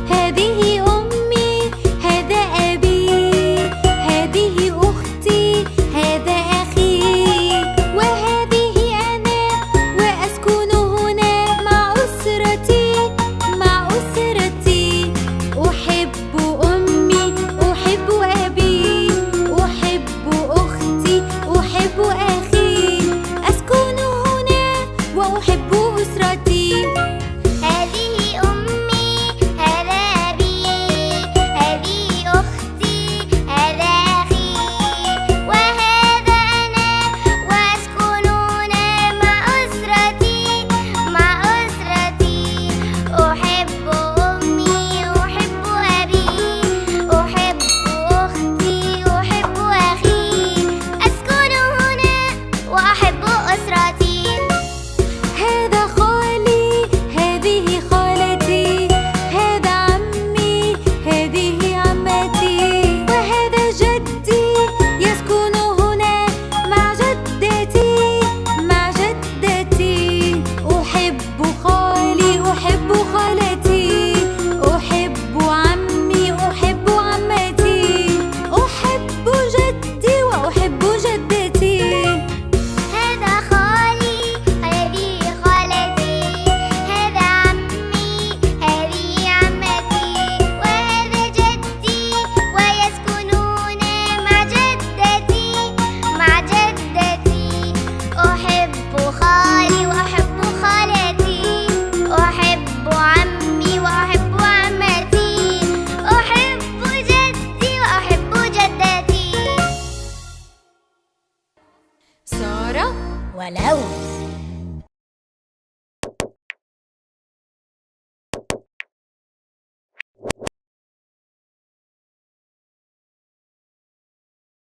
هذه أمي، هذا أبي، هذه أختي، هذا أخي، وهذه أنا، وأسكن هنا مع أسرتي، مع أسرتي. أحب أمي، أحب أبي، أحب أختي، أحب أخي، أسكن هنا وأحب أسرتي.